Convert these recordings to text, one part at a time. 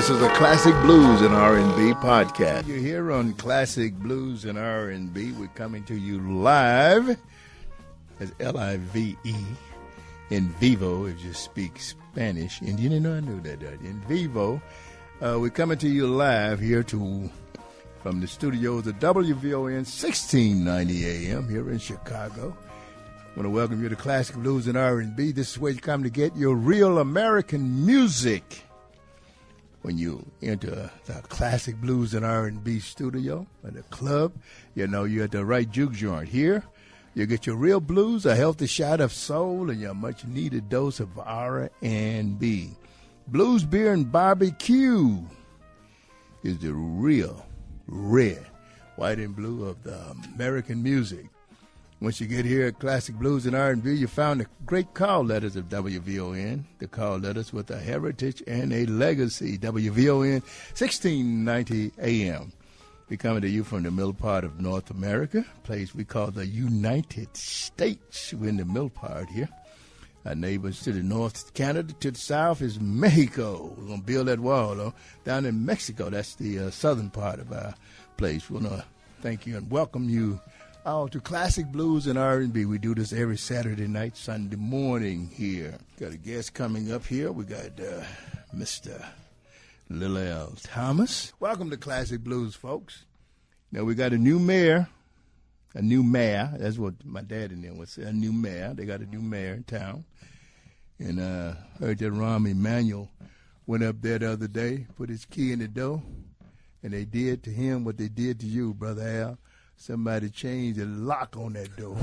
This is a Classic Blues and R&B podcast. You're here on Classic Blues and R&B. We're coming to you live. That's L-I-V-E, in vivo, if you speak Spanish. And you didn't know I knew that, in vivo. We're coming to you live here from the studios of WVON 1690 AM here in Chicago. I want to welcome you to Classic Blues and R&B. This is where you come to get your real American music. When you enter the Classic Blues and R&B studio or the club, you know you're at the right juke joint. Here, you get your real blues, a healthy shot of soul, and your much-needed dose of R&B. Blues, beer, and barbecue is the real red, white, and blue of the American music. Once you get here at Classic Blues and R&B, you found the great call letters of WVON, the call letters with a heritage and a legacy. WVON 1690 AM. We're coming to you from the middle part of North America, a place we call the United States. We're in the middle part here. Our neighbors to the north, Canada. To the south is Mexico. We're going to build that wall, though. Down in Mexico, that's the southern part of our place. We want to thank you and welcome you all to Classic Blues and R&B. We do this every Saturday night, Sunday morning here. Got a guest coming up here. We got Mr. Lil L. Thomas. Welcome to Classic Blues, folks. Now, we got a new mayor. That's what my dad and them would say, a new mayor. They got a new mayor in town. And heard that Rahm Emanuel went up there the other day, put his key in the door, and they did to him what they did to you, Brother Al. Somebody changed the lock on that door.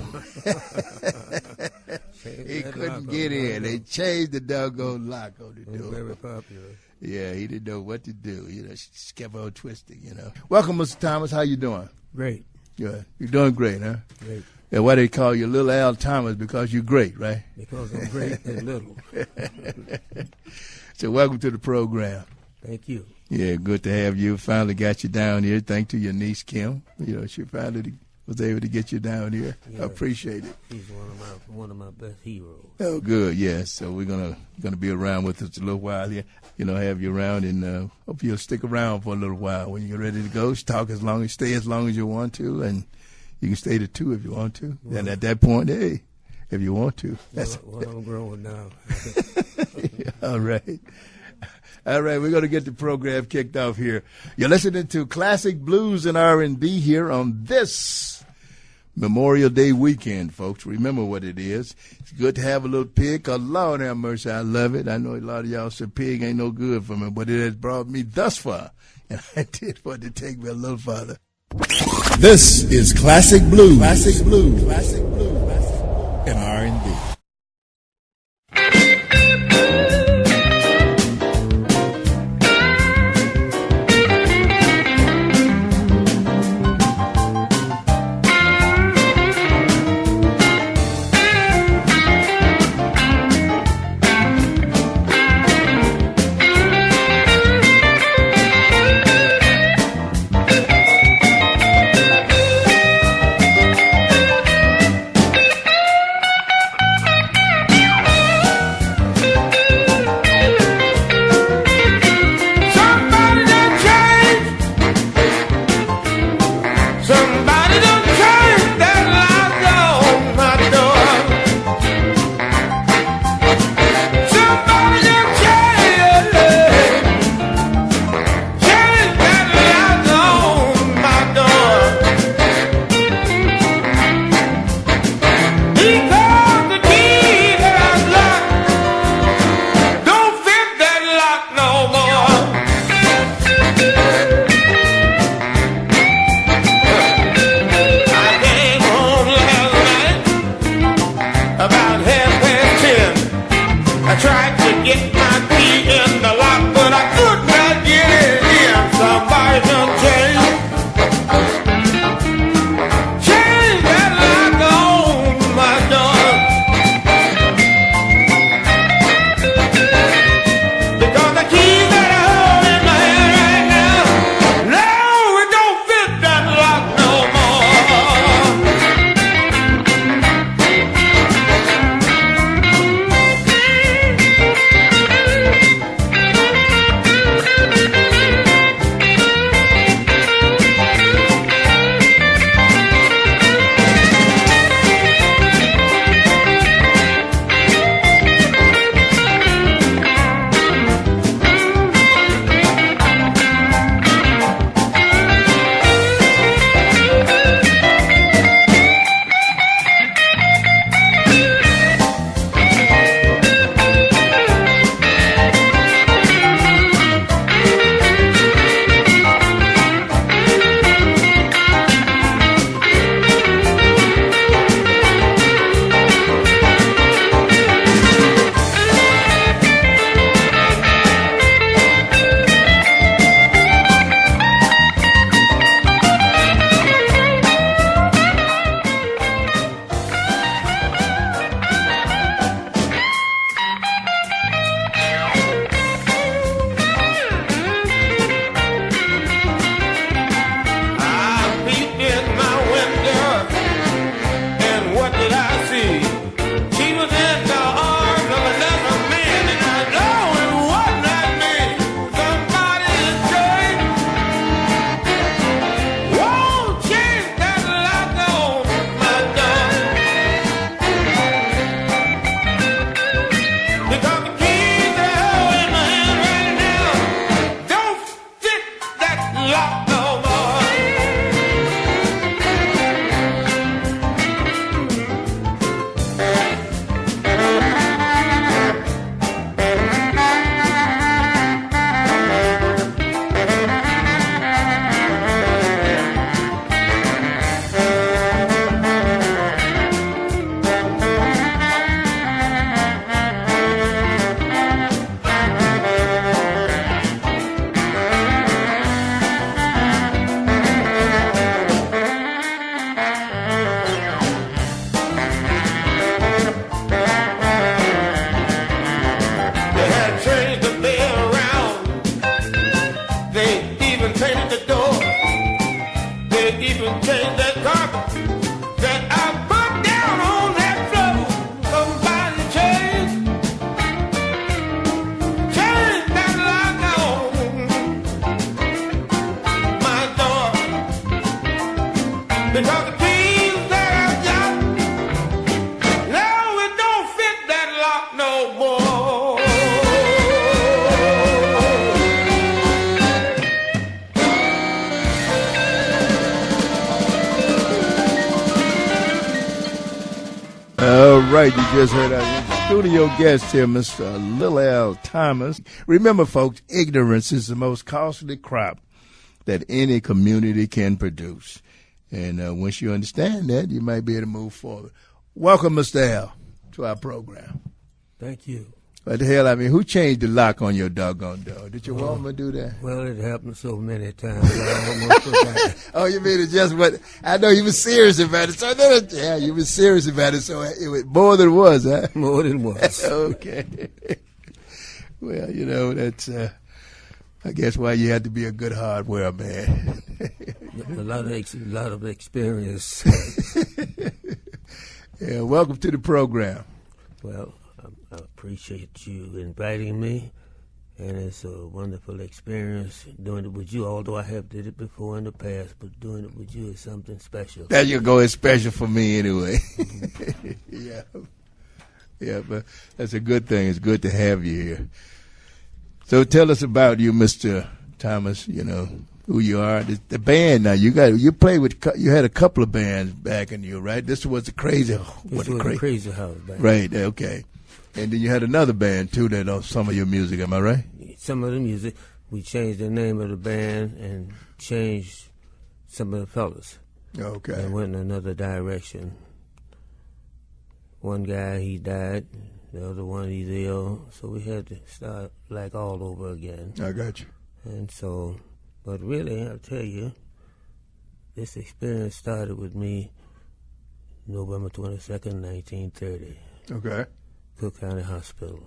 He couldn't get in. They changed the doggone lock on the door. Very popular. Yeah, he didn't know what to do. Just kept on twisting, Welcome, Mr. Thomas. How you doing? Great. Yeah, you're doing great, huh? Great. Yeah, why they call you Lil Al Thomas? Because you're great, right? Because I'm great and little. So welcome to the program. Thank you. Yeah, good to have you. Finally got you down here. Thanks to your niece, Kim. She finally was able to get you down here. Yeah, I appreciate it. He's one of my best heroes. Oh, good. Yeah. So we're gonna be around with us a little while here. Have you around, and hope you'll stick around for a little while. When you're ready to go, stay as long as you want to, and you can stay to 2 if you want to. Well, and at that point, hey, if you want to. Well, I'm growing now. All right. All right, we're going to get the program kicked off here. You're listening to Classic Blues and R&B here on this Memorial Day weekend, folks. Remember what it is. It's good to have a little pig, because Lord have mercy, I love it. I know a lot of y'all said pig ain't no good for me, but it has brought me thus far, and I did want to take me a little farther. This is Classic Blues. Classic Blues. Classic Blues. And R&B. right, you just heard our studio guest here, Mr. Lil Al Thomas. Remember, folks, ignorance is the most costly crop that any community can produce. And once you understand that, you might be able to move forward. Welcome, Mr. Al, to our program. Thank you. What the hell, I mean, who changed the lock on your doggone door? Did your woman do that? Well, it happened so many times, I almost forgot. Oh, you mean it just what? I know you were serious about it. So yeah, you were serious about it. So it was more than it was, huh? More than once. Okay. Well, you know, that's, I guess, why you had to be a good hardware man. A lot of experience. Yeah, welcome to the program. Well, I appreciate you inviting me, and it's a wonderful experience doing it with you, although I have did it before in the past, but doing it with you is something special. There you go. It's special for me anyway. Yeah. Yeah, but that's a good thing. It's good to have you here. So tell us about you, Mr. Thomas, you know, who you are. The band now, you had a couple of bands back in you, right? This was the Crazy Crazy House band. Right, okay. And then you had another band, too, that on some of your music, am I right? Some of the music, we changed the name of the band and changed some of the fellas. Okay. And went in another direction. One guy, he died. The other one, he's ill. So we had to start like all over again. I got you. And so, but really, I'll tell you, this experience started with me November 22nd, 1930. Okay. Cook County Hospital.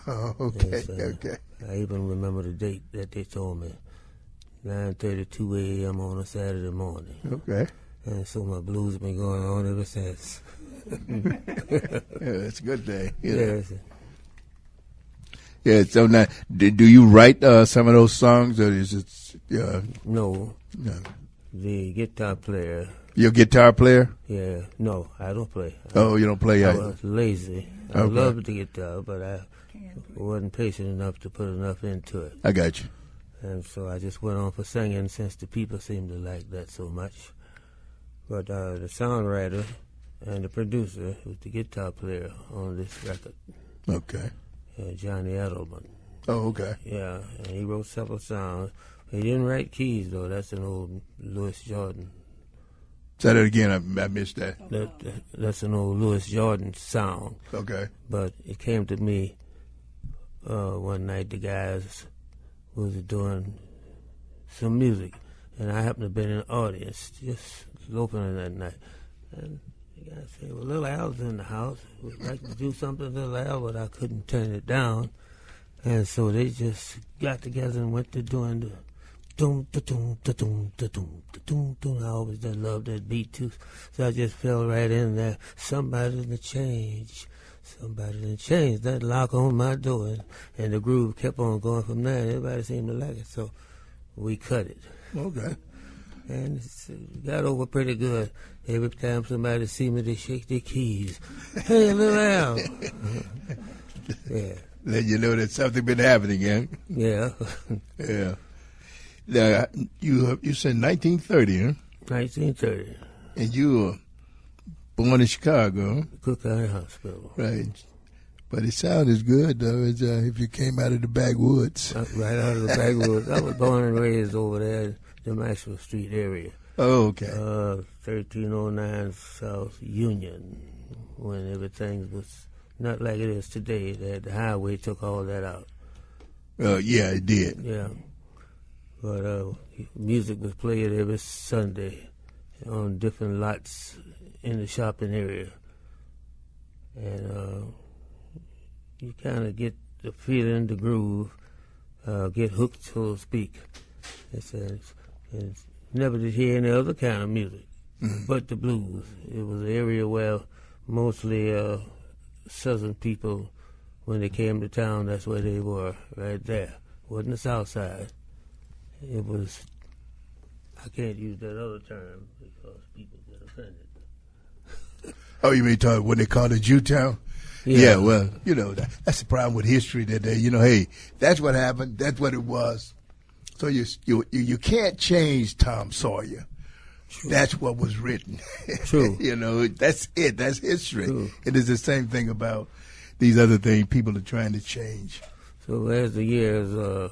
Oh, okay, Yes, okay. I even remember the date that they told me, 9:32 a.m. on a Saturday morning. Okay. And so my blues been going on ever since. Yeah, that's a good thing. Yeah. Yes. Yeah, so now, do you write some of those songs, or is it, No, no. the guitar player. Your guitar player? Yeah, no, I don't play. Oh, you don't play? I was lazy. I Okay. loved the guitar, but I wasn't patient enough to put enough into it. I got you. And so I just went on for singing since the people seemed to like that so much. But the songwriter and the producer was the guitar player on this record, Okay. Johnny Edelman. Oh, okay. Yeah, and he wrote several songs. He didn't write keys, though. That's an old Louis Jordan. Say that again. I missed that. That's an old Louis Jordan song. Okay. But it came to me one night. The guys was doing some music, and I happened to be in the audience, just opening that night. And the guy said, "Well, Lil Al's in the house. We'd like to do something to Lil Al," but I couldn't turn it down. And so they just got together and went to doing the doom da doom da doom da doom da doom doom. I always did love that beat too, so I just fell right in there. Somebody to change. Somebody done changed that lock on my door, and the groove kept on going from there. Everybody seemed to like it, so we cut it. Okay. And it got over pretty good. Every time somebody see me, they shake their keys. Hey, Lil Al. Yeah. Let you know that something been happening, yeah? Yeah. Yeah. Now, you said 1930, huh? 1930. And you were born in Chicago, huh? Cook County Hospital. Right. But it sounded good, though, as if you came out of the backwoods. Right out of the backwoods. I was born and raised over there in the Maxwell Street area. Oh, okay. 1309 South Union, when everything was not like it is today. The highway took all that out. Yeah, it did. Yeah. But music was played every Sunday on different lots in the shopping area. And you kind of get the feeling, the groove, get hooked, so to speak. It's never did hear any other kind of music but the blues. It was an area where mostly Southern people, when they came to town, that's where they were, right there. It wasn't the South Side. It was, I can't use that other term because people get offended. Oh, you mean when they called it Jewtown? Yeah, well, you know, that's the problem with history that hey, that's what happened, that's what it was. So you can't change Tom Sawyer, That's what was written. True. You know, that's it. That's history. True. It is the same thing about these other things people are trying to change. So as the years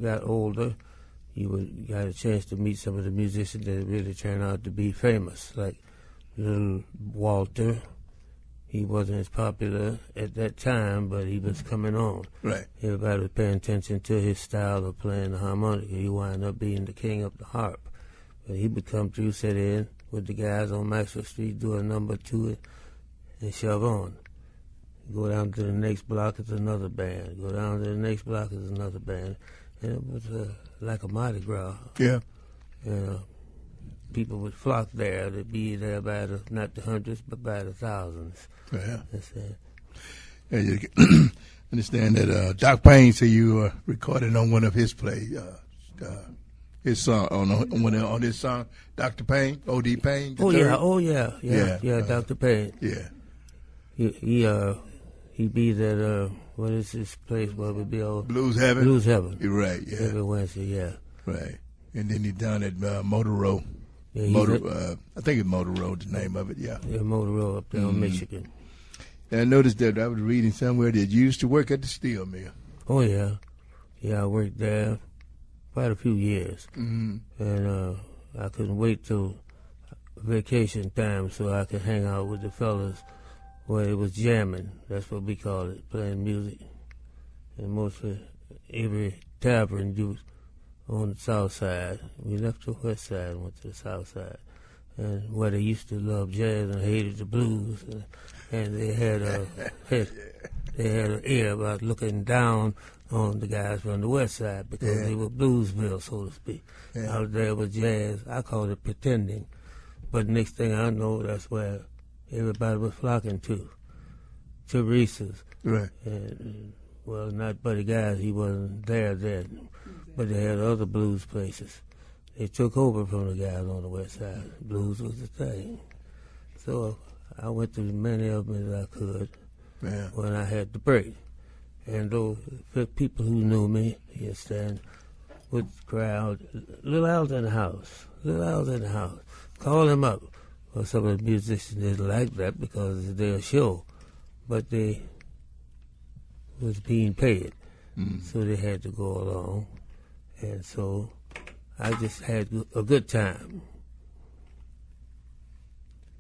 got older, you got a chance to meet some of the musicians that really turned out to be famous, like Little Walter. He wasn't as popular at that time, but he was coming on. Right. Everybody was paying attention to his style of playing the harmonica. He wound up being the king of the harp. But he would come through, sit in with the guys on Maxwell Street, do a number two, and shove on. Go down to the next block, it's another band. Go down to the next block, it's another band. And it was like a Mardi Gras. Yeah. People would flock there. They'd be there by not the hundreds, but by the thousands. Yeah. That's it. And you can understand that Doc Payne said you recorded on one of his plays, his song on his song, Dr. Payne, O.D. Payne. Yeah, Dr. Payne. Yeah. He be that what is this place where we be all Blues Heaven. Blues Heaven. You're right. Yeah. Every Wednesday, yeah. Right. And then he done at Motor Row. Yeah, I think it's Motor Road, the name of it. Yeah. Yeah, Motor Row up there in Michigan. And I noticed that I was reading somewhere that you used to work at the steel mill. Oh yeah, I worked there quite a few years, and I couldn't wait till vacation time so I could hang out with the fellas where it was jamming. That's what we call it, playing music. And mostly every tavern you on the south side. We left the west side and went to the south side. And where they used to love jazz and hated the blues. And they had an ear about looking down on the guys from the west side because they were bluesville, so to speak. Out there was jazz. I called it pretending. But next thing I know, that's where everybody was flocking to Teresa's. Right. And, well, not Buddy Guys, he wasn't there then, but they had other blues places. They took over from the guys on the west side. Blues was the thing. So I went to as many of them as I could when I had the break. And those people who knew me, you understand, would crowd, Little Al's in the house, Little Al's in the house. Call him up. Well, some of the musicians didn't like that because it's their show, but they was being paid, so they had to go along. And so I just had a good time.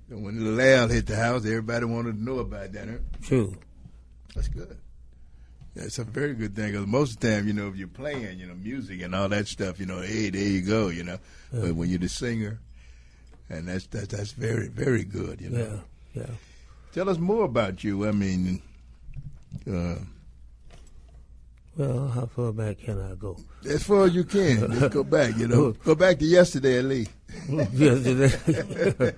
And when Little Al hit the house, everybody wanted to know about that, huh? True. That's good. That's a very good thing, because most of the time, if you're playing, music and all that stuff, hey, there you go, But when you're the singer, and that's very, very good, Yeah. Tell us more about you. I mean, well, how far back can I go? As far as you can. Let's go back, Go back to yesterday at least. Yesterday.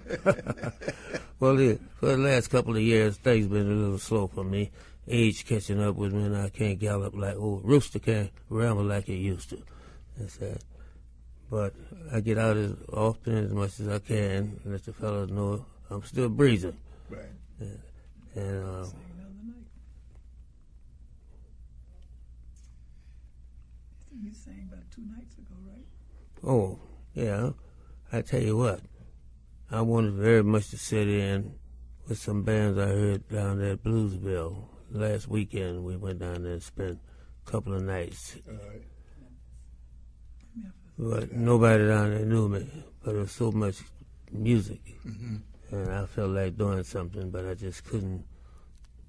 Well, for the last couple of years, things been a little slow for me. Age catching up with me, and I can't gallop like old Rooster can't ramble like it used to. That's that. But I get out as often as much as I can, and let the fellas know I'm still breathing. Right. And You sang about 2 nights ago, right? oh, yeah. I tell you what, I wanted very much to sit in with some bands I heard down there at Bluesville. Last weekend we went down there and spent a couple of nights. All right. But nobody down there knew me. But there was so much music. And I felt like doing something, but I just couldn't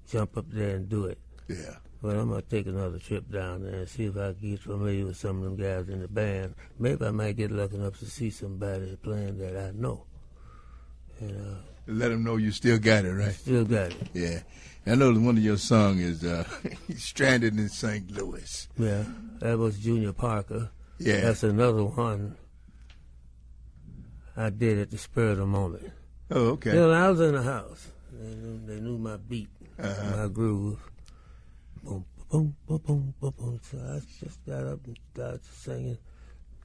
jump up there and do it. Yeah. But I'm going to take another trip down there and see if I can get familiar with some of them guys in the band. Maybe I might get lucky enough to see somebody playing that I know. And let them know you still got it, right? Still got it. Yeah. I know one of your songs is Stranded in St. Louis. Yeah, that was Junior Parker. Yeah. That's another one I did at the spur of the moment. Oh, okay. I was in the house. They knew my beat, my groove. Boom, boom, boom, boom, boom, boom. So I just got up and started singing.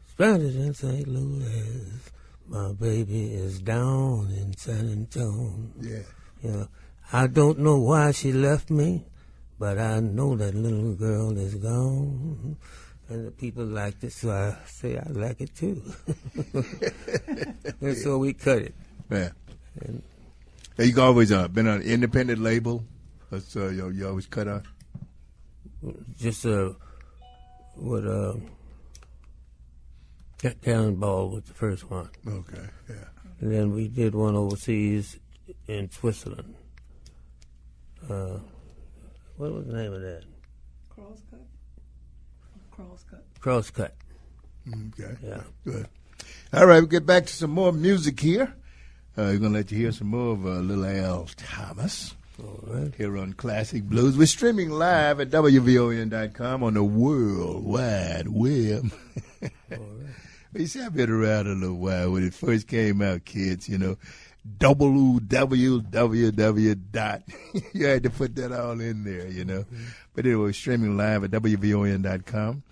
Stranded in St. Louis, my baby is down in San Antonio. Yeah. I don't know why she left me, but I know that little girl is gone. And the people liked it, so I say I like it too. And so we cut it. Yeah. And You always been on an independent label? That's you always cut on? just Cannonball was the first one. Okay, yeah. And then we did one overseas in Switzerland. What was the name of that? Crosscut. Okay. Yeah. Good. All right, we'll get back to some more music here. We're going to let you hear some more of Lil Al Thomas. All right. Here on Classic Blues. We're streaming live at WVON.com on the World Wide Web. All right. You see, I've been around a little while when it first came out, kids, www. You had to put that all in there, Mm-hmm. But anyway, we're streaming live at WVON.com.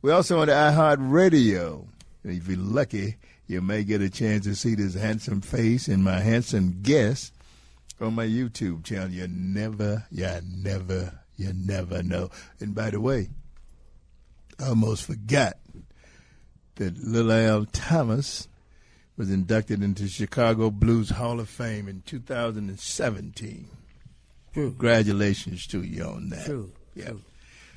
We're also on the iHeartRadio. If you're lucky, you may get a chance to see this handsome face and my handsome guest on my YouTube channel. You never know. And by the way, I almost forgot that Lil Al Thomas was inducted into Chicago Blues Hall of Fame in 2017. True. Congratulations to you on that. True. Yeah. True.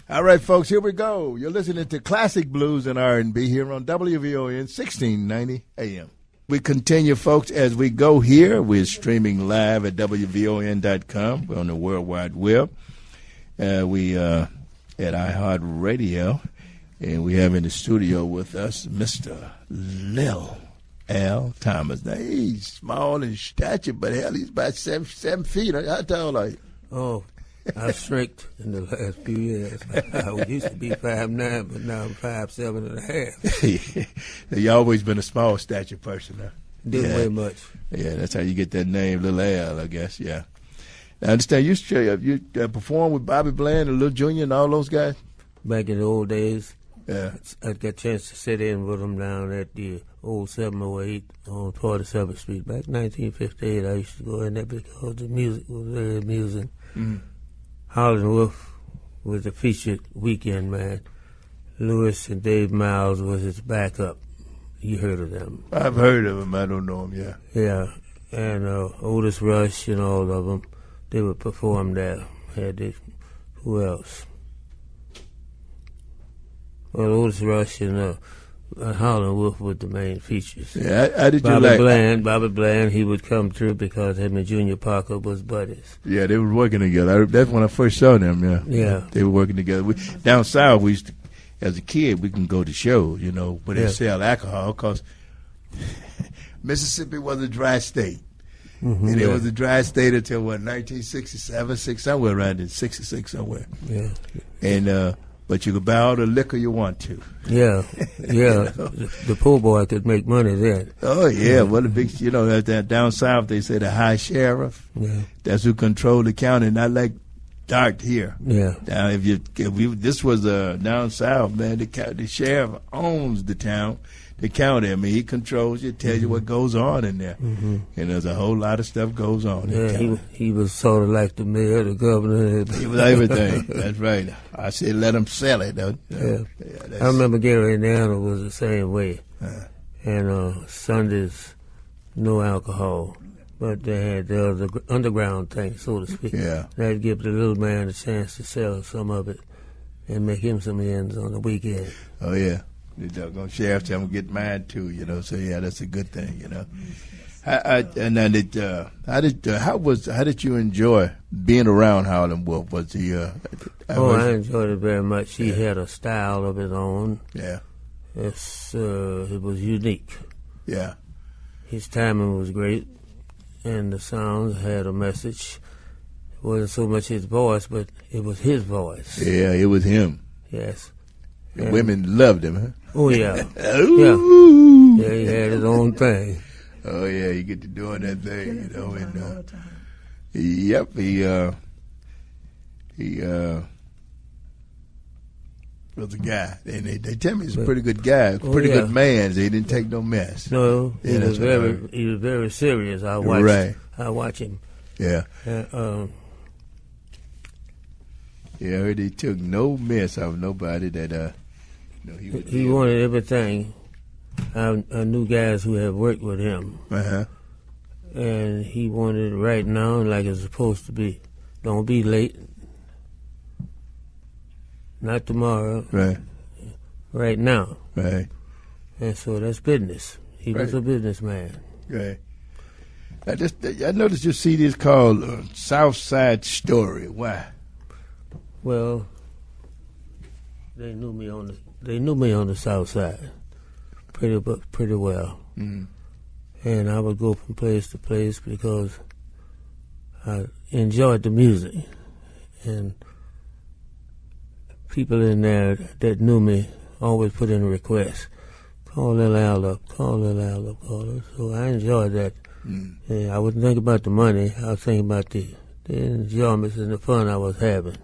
All right, folks, here we go. You're listening to Classic Blues and R&B here on WVON 1690 AM. We continue, folks, as we go here. We're streaming live at WVON.com. We're on the World Wide Web. We at iHeartRadio. And we have in the studio with us Mr. Lil Al Thomas. Now, he's small in stature, but hell, he's about 7 feet. How tall are you? Oh, I've shrinked in the last few years. I used to be 5'9", but now I'm 5'7.5". You always been a small stature person, huh? Didn't weigh much. Yeah, that's how you get that name, Lil Al, I guess. Yeah. Now, I understand you performed with Bobby Bland and Lil Jr. and all those guys. Back in the old days, Yeah. I got a chance to sit in with them down at the old 708 on 47th Street. Back in 1958, I used to go in there because the music was very amusing. Mm. Howlin' Wolf was the featured weekend man. Lewis and Dave Miles was his backup. You heard of them? I've heard of them. I don't know them, yeah. Yeah, and Otis Rush and all of them, they would perform there. Who else? Well, Otis Rush and Howlin' Wolf were the main features. Yeah, how did you Bobby Bland, he would come through because him and Junior Parker was buddies. Yeah, they were working together. That's when I first saw them, yeah. Yeah. They were working together. Down south, we used to, as a kid, we can go to shows, where they sell alcohol because Mississippi was a dry state. Mm-hmm, and it was a dry state until, 1967, somewhere around in 66 somewhere. Yeah. And, but you could buy all the liquor you want to. Yeah, yeah. The poor boy could make money then. Oh, yeah. Well, the big, down south, they say the high sheriff. Yeah. That's who controlled the county, not like Dart here. Yeah. Now, this was down south, man, the sheriff owns the town, the county. I mean, he controls you, tells you what goes on in there. Mm-hmm. And there's a whole lot of stuff goes on in town. He was sort of like the mayor, the governor. He was everything. That's right. I said let him sell it, though. Yeah. I remember Gary, Indiana was the same way. And Sundays, no alcohol. But they had the other underground thing, so to speak. Yeah. That'd give the little man a chance to sell some of it and make him some ends on the weekend. Oh, yeah. The doggone sheriff tell him get mine too, So yeah, that's a good thing, How did you enjoy being around Howlin' Wolf? Was he? I enjoyed it very much. He had a style of his own. Yeah. It was unique. Yeah. His timing was great, and the sounds had a message. It wasn't so much his voice, but it was his voice. Yeah, it was him. Yes. The women loved him, huh? Oh, yeah. Ooh. Yeah, he had his own thing. Oh, yeah, you get to doing that thing, and yep, he was a guy. And they tell me he's a pretty good guy, good man. He didn't take no mess. No, he was very serious. I watch him. Yeah. Yeah, I heard he took no mess out of nobody that No, he wanted everything. I knew guys who had worked with him, and he wanted it right now, like it's supposed to be. Don't be late. Not tomorrow. Right. Right now. Right. And so that's business. He was a businessman. Right. I noticed your CD is called South Side Story. Why? Well, they knew me on the South Side pretty well. Mm-hmm. And I would go from place to place because I enjoyed the music. And people in there that knew me always put in a request. Call Lil Al up, call Lil Al up, call her. So I enjoyed that. Mm. Yeah, I wasn't thinking about the money. I was thinking about the enjoyments and the fun I was having.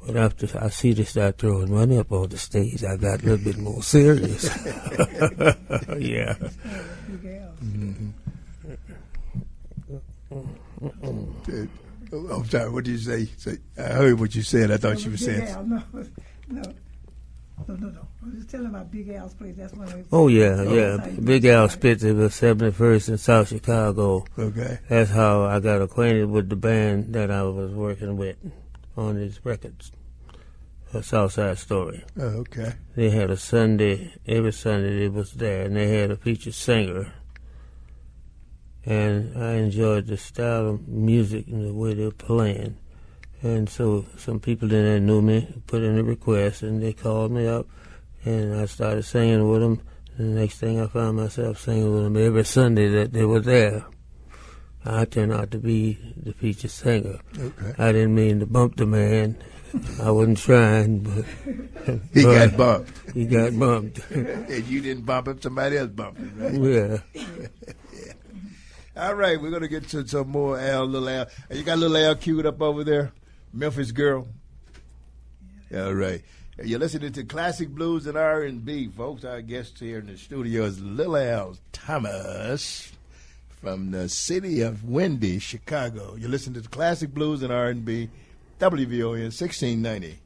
But after I see they start throwing money up on the stage, I got a little bit more serious. Yeah. Mm-hmm. I'm sorry, what did you say? I heard what you said. I thought you were saying. No. I was just telling about Big Al's place. That's one of his. Oh, yeah. Big Al Spitz, it was 71st in South Chicago. Okay. That's how I got acquainted with the band that I was working with on his records, a South Side Story. Oh, okay. They had a Sunday, every Sunday they was there, and they had a featured singer. And I enjoyed the style of music and the way they were playing. And so some people in there knew me, put in a request, and they called me up, and I started singing with them. And the next thing I found myself singing with them every Sunday that they were there. I turned out to be the featured singer. Okay. I didn't mean to bump the man. I wasn't trying, but... He got bumped. He got bumped. And you didn't bump him, somebody else bumped him, right? Yeah. All right, we're going to get to some more Lil Al. You got Lil Al queued up over there? Memphis Girl. Yeah. All right. You're listening to Classic Blues and R&B, folks. Our guest here in the studio is Lil Al Thomas from the city of Windy, Chicago. You're listening to Classic Blues and R&B, WVON 1690.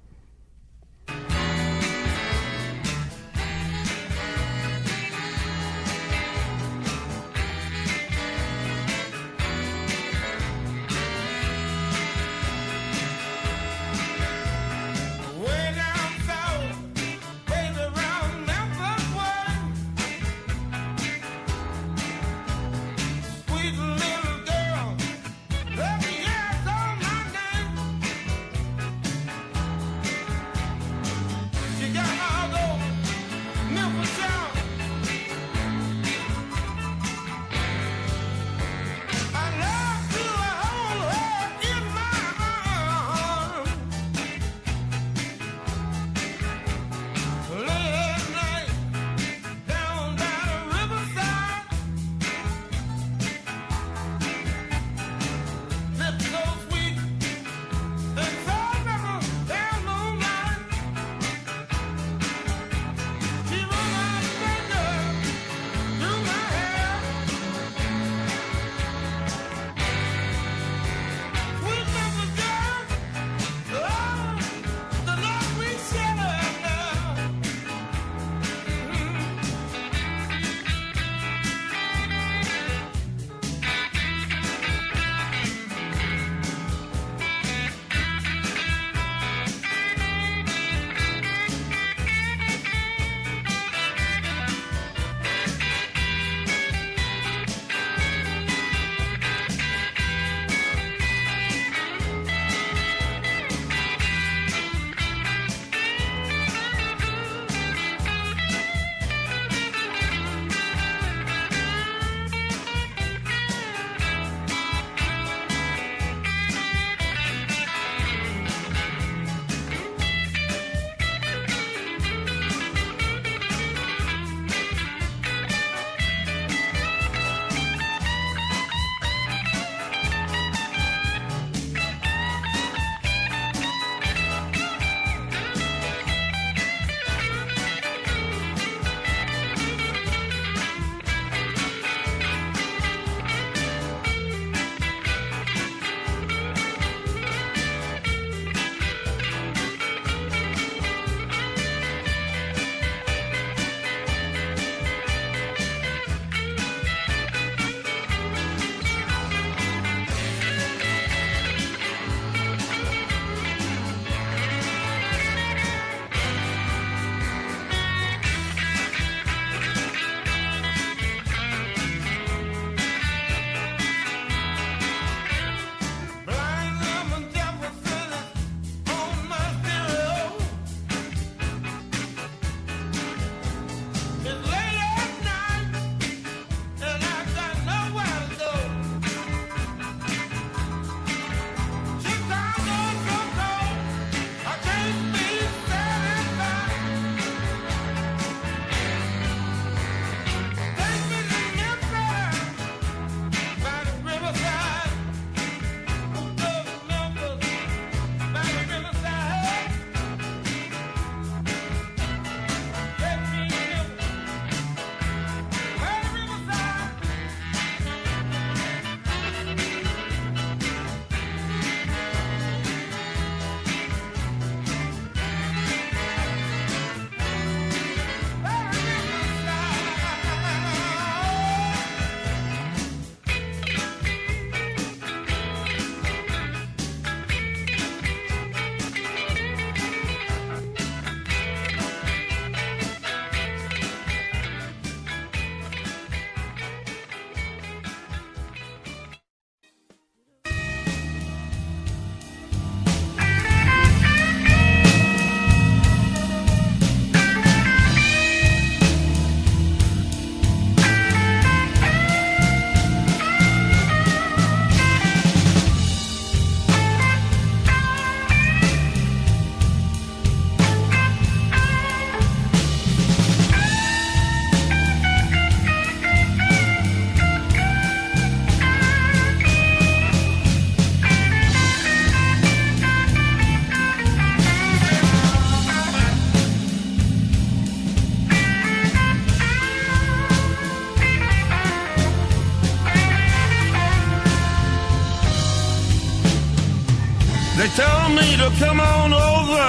They told me to come on over.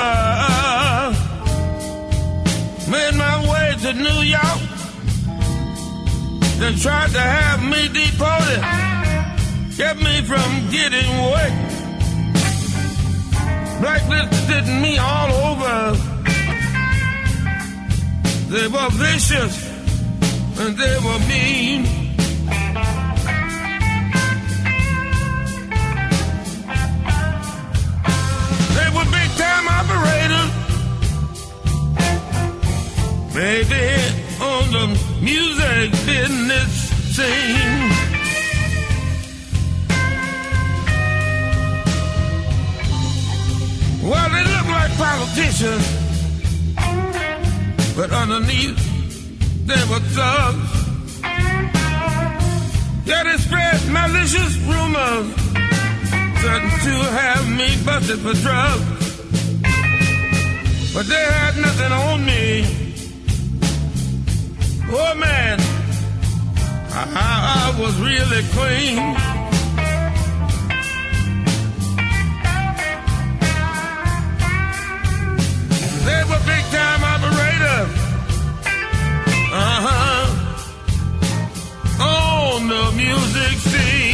Made my way to New York. They tried to have me deported. Kept me from getting away. Blacklisted me all over. They were vicious and they were mean. They were big time operators. Maybe on the music business scene. Well, they look like politicians, but underneath they were thugs. Yeah, they spread malicious rumors, certain to have me busted for drugs. But they had nothing on me. Oh man, I was really clean. They were big time operators. On the music scene.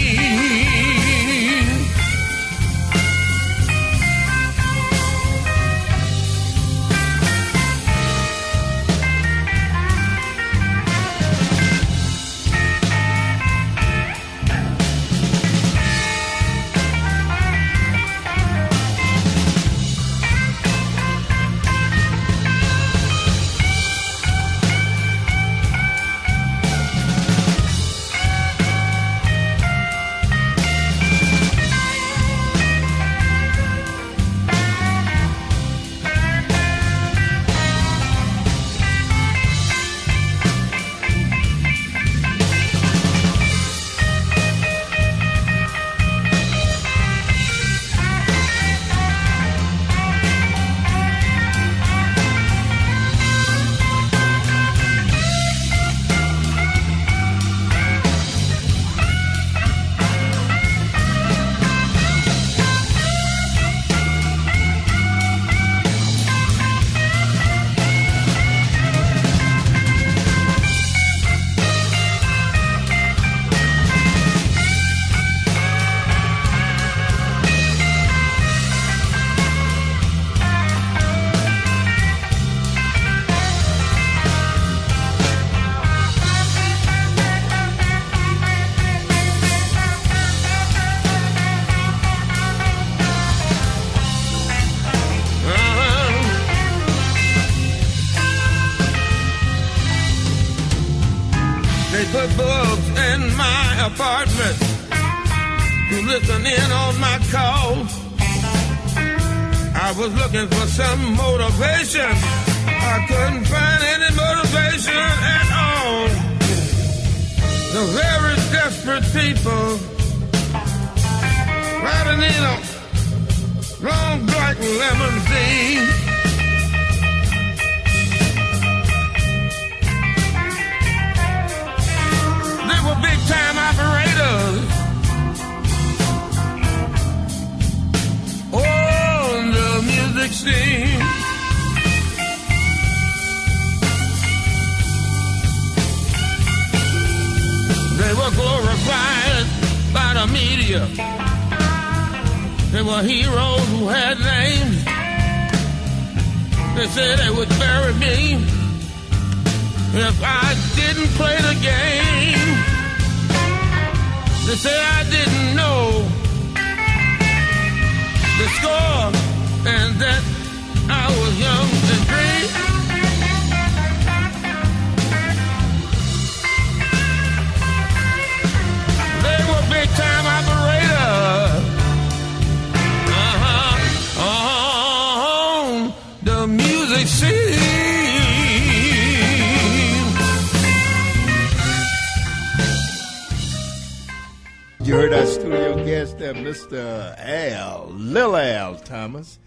Put bulbs in my apartment to listen in on my calls. I was looking for some motivation. I couldn't find any motivation at all. The very desperate people riding in a long black limousine. Big time operators on the music scene. They were glorified by the media. They were heroes who had names. They said they would bury me if I didn't play the game. They say I didn't know the score and that I was young and free. They were big time operators on the music scene. You heard our studio guest there, Mr. Lil Al Thomas.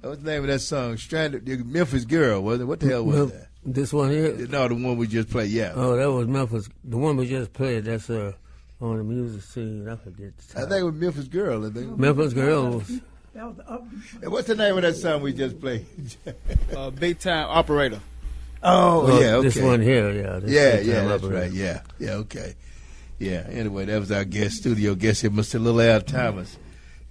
What's the name of that song? Stranded, Memphis Girl, was it? What the hell was that? This one here? No, the one we just played, yeah. Oh, that was Memphis. The one we just played, that's on the music scene. I forget the title. I think it was Memphis Girl. I think. Memphis Girl That was the upbeat. And what's the name of that song we just played? Big Time Operator. Oh, yeah, okay. This one here, yeah. This Yeah, Big Time that's Operator. right. Yeah, okay. Yeah, anyway, that was our studio guest here, Mr. Lil Al Thomas.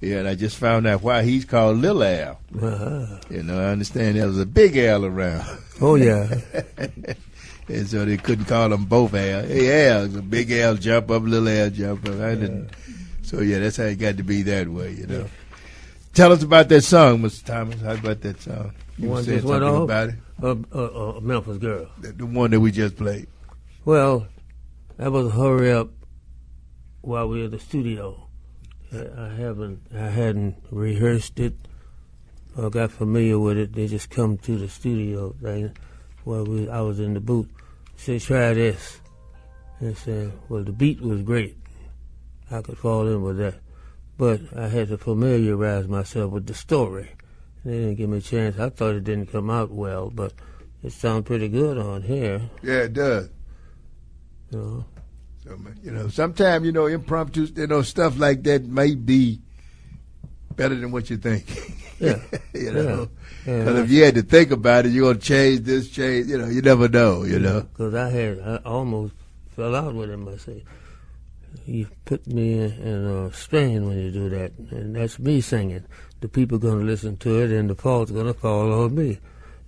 Yeah, and I just found out why he's called Lil Al. Uh-huh. You know, I understand there was a big Al around. Oh, yeah. And so they couldn't call them both Al. Hey, Al, a big Al jump up, Lil Al jump up. So, yeah, that's how it got to be that way, you know. Yeah. Tell us about that song, Mr. Thomas. How about that song? You One were saying just went something off? about it? Memphis Girl. The one that we just played. Well, that was a hurry up while we were in the studio. I hadn't rehearsed it or got familiar with it. They just come to the studio thing while I was in the booth. Said, try this. And said, well, the beat was great. I could fall in with that. But I had to familiarize myself with the story. They didn't give me a chance. I thought it didn't come out well, but it sounded pretty good on here. Yeah, it does. You know. So, you know, sometimes, you know, impromptu, you know, stuff like that may be better than what you think. Yeah. You know, Yeah. because if you had to think about it, you're going to change this, change, you know, you never know, you know. Because I almost fell out with him. I say, you put me in a strain when you do that, and that's me singing. The people going to listen to it, and the fault's going to fall on me.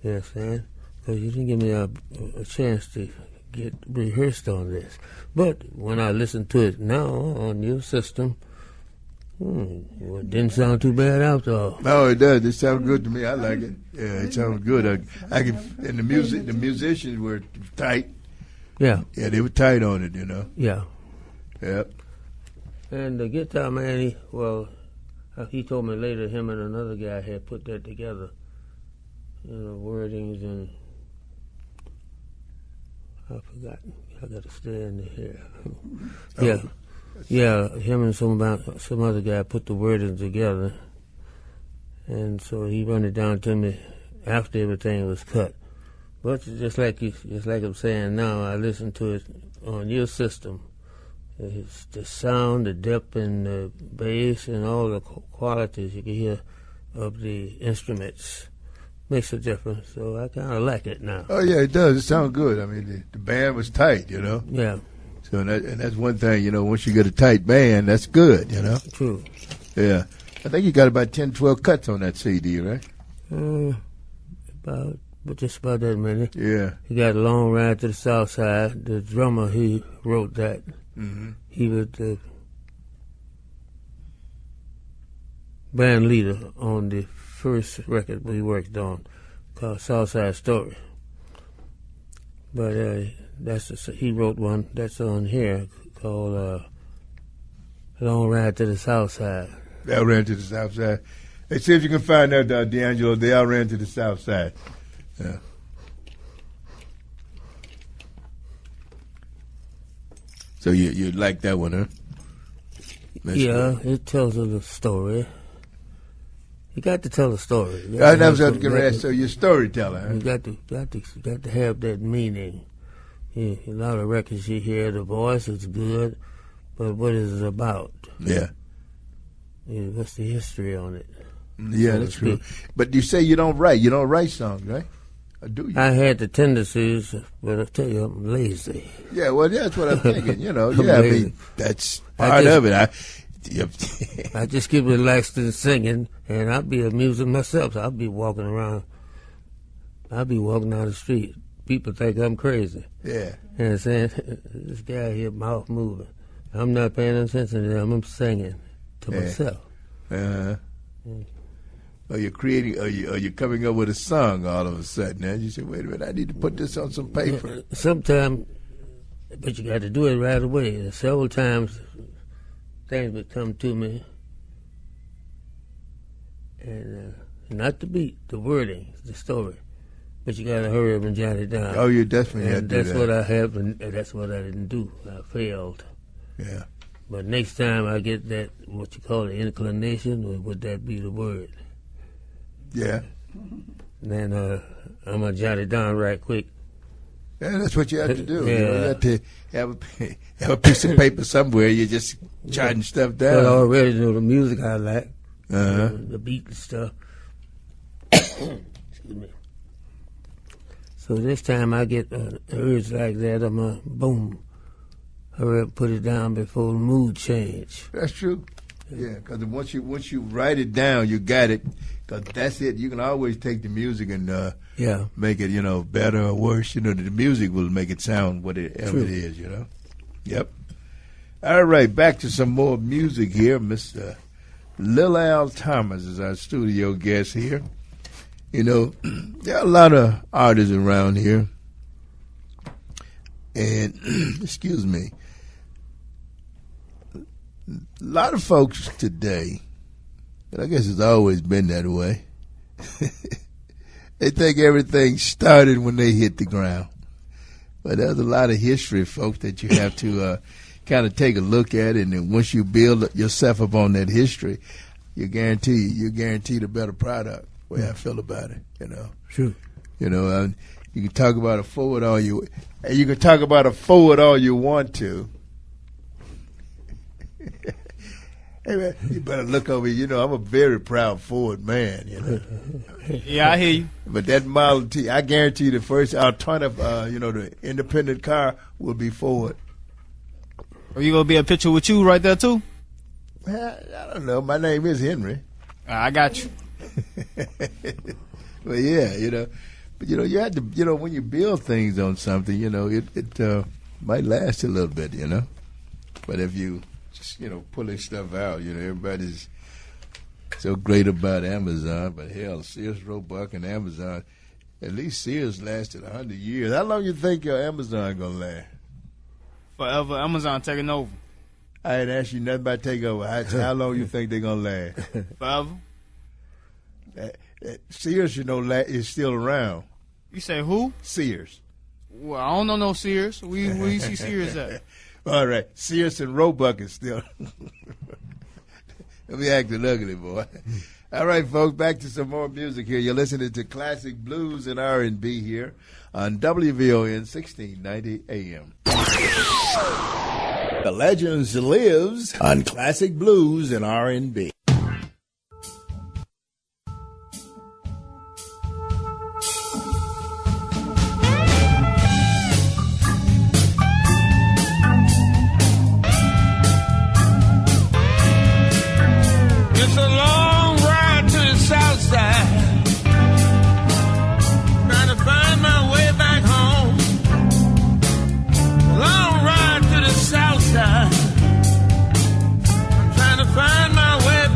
You know what I'm saying? Because you didn't give me a chance to get rehearsed on this. But when I listen to it now on your system, it didn't sound too bad after all. No, it does. It sounds good to me. I like it. Yeah, it sounds good. I can, and the musicians were tight. Yeah. Yeah, they were tight on it, you know. Yeah. Yep. And the guitar man, he told me later him and another guy had put that together. You know, wordings and I forgot. I got to stand here. Yeah. Yeah, him and some other guy put the wordings together. And so he run it down to me after everything was cut. But just like I'm saying now, I listened to it on your system. It's the sound, the depth, and the bass, and all the qualities you can hear of the instruments makes a difference. So I kind of like it now. Oh, yeah, it does. It sounds good. I mean, the band was tight, you know. Yeah. So and that's one thing, you know, once you get a tight band, that's good, you know. True. Yeah. I think you got about 10, 12 cuts on that CD, right? Just about that many. Yeah. He got a long ride to the south side. The drummer, he wrote that. Mm-hmm. He was the band leader on the first record we worked on called Southside Story. But he wrote one that's on here called Long Ride to the South Side. They all ran to the south side. Hey, see if you can find out, D'Angelo. They all ran to the south side. Yeah. So you like that one, huh? That's yeah, good. it tells a story. You got to tell a story. I never said so you're a storyteller, huh? You got to have that meaning. Yeah, a lot of records you hear, the voice is good, but what is it about? Yeah. Yeah, what's the history on it? Yeah, So that's to true. speak. But you say you don't write. You don't write songs, right? Or do you? I had the tendencies, but I tell you, I'm lazy. Yeah, well, that's what I'm thinking. You know, I'm yeah, I lazy. mean, that's part of it. I just get relaxed and singing, and I'll be amusing myself. So I'll be walking around. I'll be walking down the street. People think I'm crazy. Yeah. You know what I'm saying? This guy here, mouth moving. I'm not paying attention to them. I'm singing to myself. Uh-huh. Or you're creating, or you're coming up with a song all of a sudden. And you say, wait a minute, I need to put this on some paper. Sometimes, but you got to do it right away. And several times, things would come to me, and not the beat, the wording, the story. But you got to hurry up and jot it down. Oh, you definitely have And to do that's that. what I have, and that's what I didn't do. I failed. Yeah. But next time I get that, what you call it, inclination, or would that be the word? Yeah. Then I'm going to jot it down right quick. Yeah, that's what you have to do. Yeah. You know, you have to have a piece of paper somewhere. You're just jotting stuff But I down. already know the music I like. the beat and stuff. Excuse me. So this time I get an urge like that, I'm going to, boom, hurry up, put it down before the mood change. That's true. Yeah, because once you write it down, you got it. Because that's it. You can always take the music and make it, better or worse. The music will make it sound whatever it is, Yep. All right, back to some more music here. Mr. Lil Al Thomas is our studio guest here. There are a lot of artists around here. And, excuse me, a lot of folks today, and I guess it's always been that way, they think everything started when they hit the ground. But there's a lot of history, folks, that you have to kind of take a look at. And then once you build yourself up on that history, you're guaranteed a better product. The way I feel about it, True. You can talk about a forward all you want to. Hey man, you better look over here. I'm a very proud Ford man. Yeah, I hear you. But that Model T, I guarantee the first alternative, the independent car will be Ford. Are you gonna be a picture with you right there too? I don't know. My name is Henry. I got you. Well, yeah, but you have to, when you build things on something, it might last a little bit, But if you just, pulling stuff out, everybody's so great about Amazon, but hell, Sears, Roebuck, and Amazon, at least Sears lasted 100 years. How long you think your Amazon gonna last? Forever. Amazon taking over. I ain't asked you nothing about takeover. How long you think they're gonna last? Forever. Sears, is still around. You say who? Sears. Well, I don't know no Sears. Where you see Sears at? All right, Sears and Roebuck is still. Let me acting ugly, boy. All right, folks, back to some more music here. You're listening to Classic Blues and R&B here on WVON 1690 AM. The Legends lives on Classic Blues and R&B. Find my way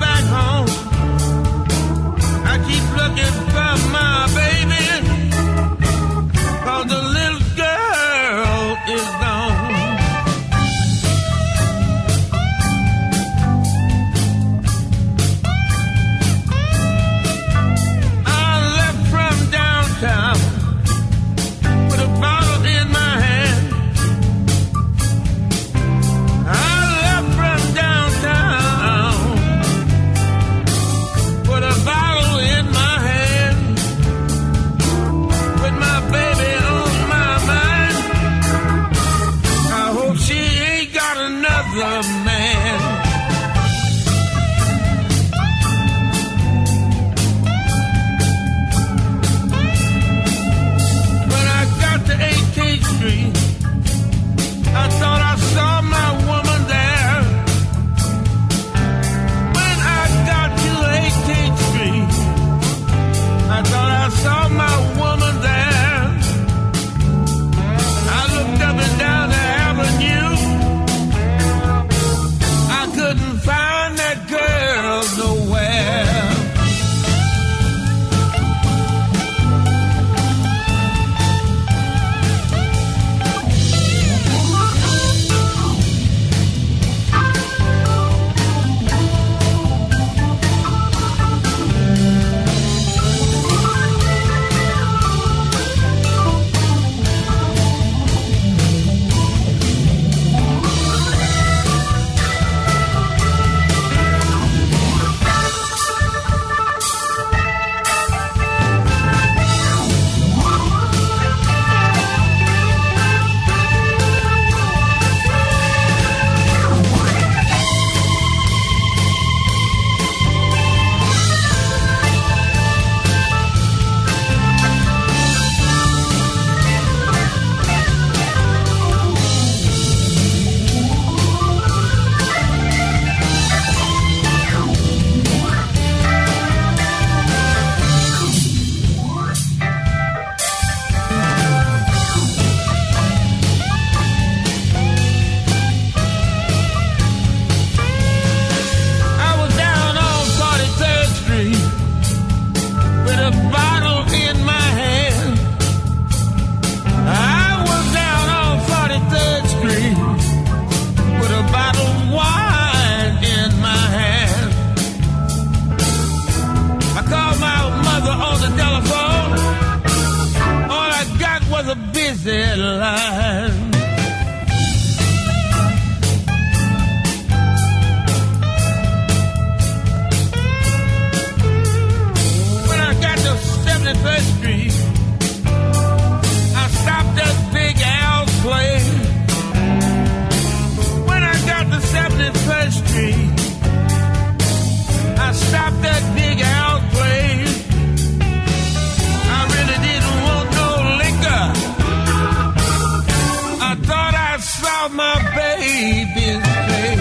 about my baby's face.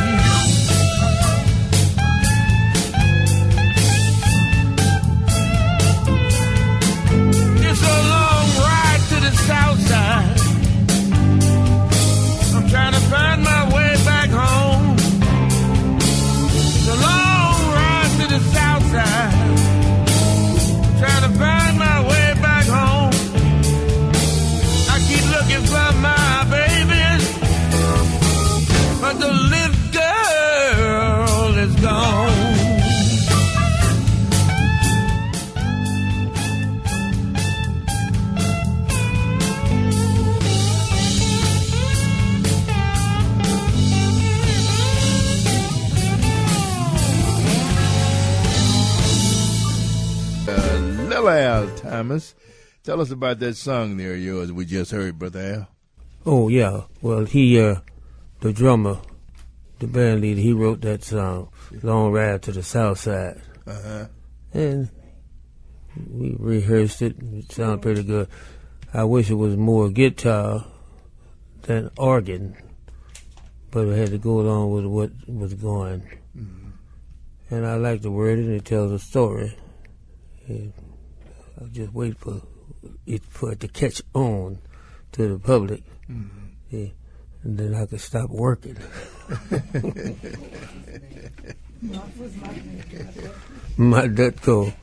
It's a long ride to the south side. I'm trying to find my way back home. It's a long ride to the south side. Trying to find my way back home. I keep looking for my baby, but the little girl is gone. Lil Al Thomas, tell us about that song there of yours we just heard, Brother Al. Oh, yeah. Well, he, the drummer, the band leader, he wrote that song, Long Ride to the South Side. Uh-huh. And we rehearsed it. It sounded pretty good. I wish it was more guitar than organ, but I had to go along with what was going. Mm-hmm. And I like the word, and it tells a story. And I'll just wait for it to catch on to the public. Mm-hmm. Yeah. And then I could stop working. Mike Dutko.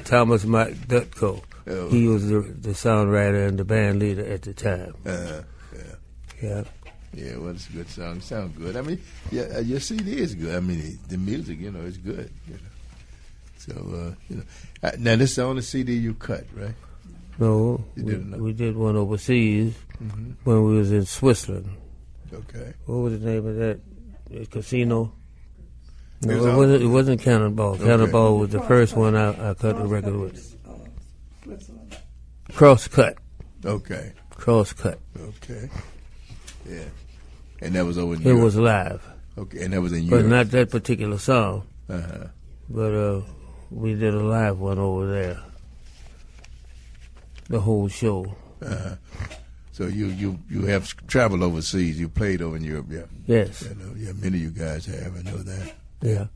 Thomas Mike Dutko. Oh. He was the songwriter and the band leader at the time. Yeah. Yeah, well, it's a good song. Sound good. I mean, yeah, your CD is good. I mean, the music, is good. So, now this is the only CD you cut, right? No, You did another? we did one overseas Mm-hmm. when we was in Switzerland. Okay. What was the name of that? The casino? It was No, it wasn't Cannonball. Okay. Cannonball was the first one I cut the record with. Switzerland. Crosscut. Okay. Crosscut. Okay. Yeah. And that was over in It Europe. was live. Okay, and that was in But Europe. not that particular song. Uh-huh. But we did a live one over there. The whole show. Uh-huh. So you have traveled overseas. You played over in Europe, yeah. Yes. I know, yeah, many of you guys have. I know that. Yeah.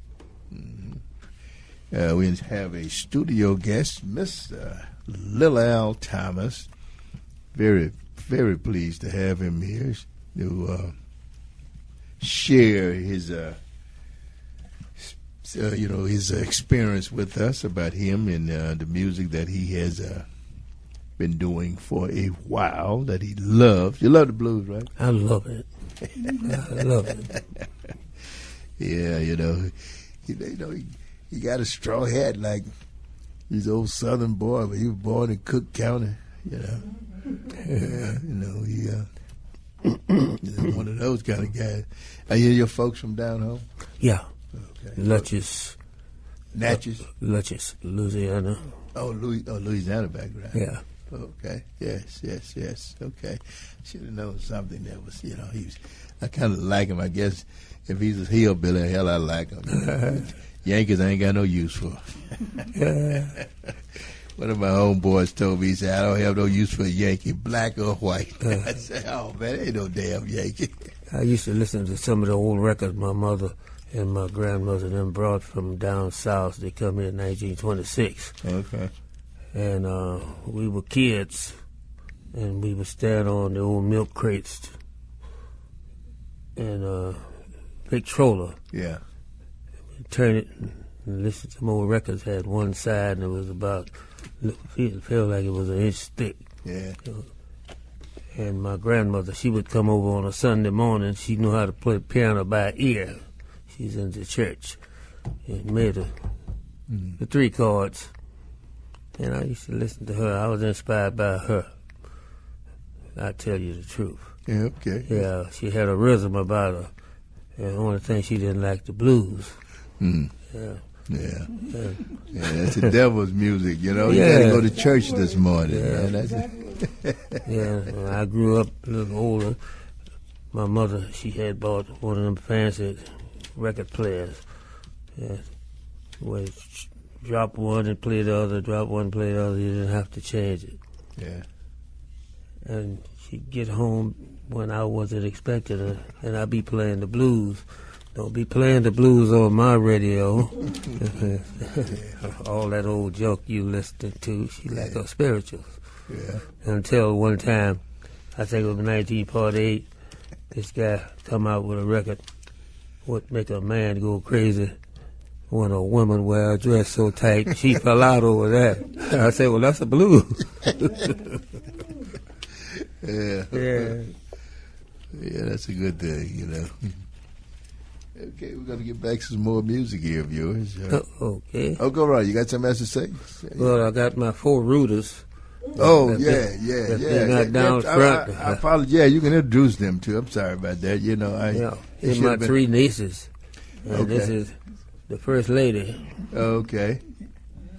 We have a studio guest, Mr. Lil Al Thomas. Very, very pleased to have him here to share his, his experience with us about him and the music that he has been doing for a while that he loves. You love the blues, right? I love it. I love it. Yeah, he got a straw hat like he's an old Southern boy, but he was born in Cook County. He's one of those kind of guys. Are you your folks from down home? Yeah. Okay. Natchez, Louisiana. Louisiana background. Yeah. Okay. Yes. Okay. Should have known something that was, I kind of like him. I guess if he's a hillbilly, hell, I like him. Yankees I ain't got no use for. One of my homeboys told me, he said, I don't have no use for a Yankee, black or white. I said, oh, man, ain't no damn Yankee. I used to listen to some of the old records my mother and my grandmother them brought from down south. They come here in 1926. Okay. And we were kids, and we would stand on the old milk crates and big troller. Yeah. Turn it and listen to some old records. Had one side, and it was about, it felt like it was an inch thick. Yeah. And my grandmother, she would come over on a Sunday morning. She knew how to play piano by ear. She's in the church and made the 3 chords. And I used to listen to her. I was inspired by her. I tell you the truth. Yeah, okay. Yeah, she had a rhythm about her. And the only thing she didn't like the blues. Mm. Yeah. Yeah. Yeah, that's the devil's music, You got to go to church this morning, man. That's Yeah, when I grew up a little older, my mother, she had bought one of them fancy record players. Yeah, where you drop one and play the other, drop one, play the other. You didn't have to change it. Yeah. And she'd get home when I wasn't expecting it, and I be playing the blues. Don't be playing the blues on my radio. All that old junk you listening to, she like her spirituals. Yeah. Until one time, I think it was 1948, this guy come out with a record, What Make a Man Go Crazy When a Woman Wear a Dress So Tight She Fell Out Over That. I said, well, that's a blues. Yeah. Yeah. Yeah, that's a good thing, you know. Okay, we're going to get back to some more music here of yours. Okay. Oh, go right. You got something else to say? Well, I got my 4 rooters. Oh, That's yeah. they're not down front. I apologize. Yeah, you can introduce them too. I'm sorry about that. You know, They're my 3 nieces. And Okay. this is the first lady. Okay.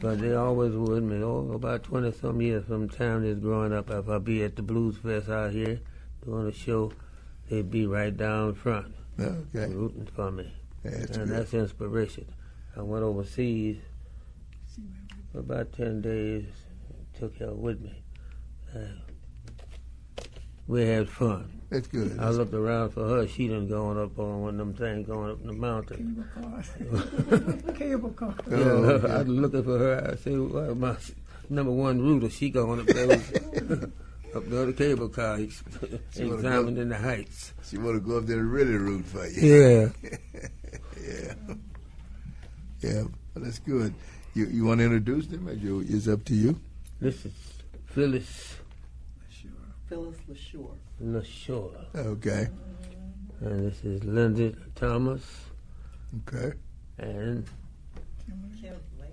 But they always with me. About 20-some years from the time they was growing up. If I be at the Blues Fest out here doing a show, they'd be right down front. Okay. Rooting for me. That's And good. that's inspiration. I went overseas for about 10 days, took her with me. We had fun. That's good. I looked around for her. She done gone up on one of them things going up in the mountain. Cable car. Oh, Yeah, okay. I was looking for her. I said, well, my number 1 router, she going up there up there the cable car, examining the heights. She want to go up there and really root for you. Yeah. Yeah. Yeah. Well, that's good. You want to introduce them? It's up to you. This is Phyllis Phyllis LaShore. LaShore. Okay. And this is Linda Thomas Okay. and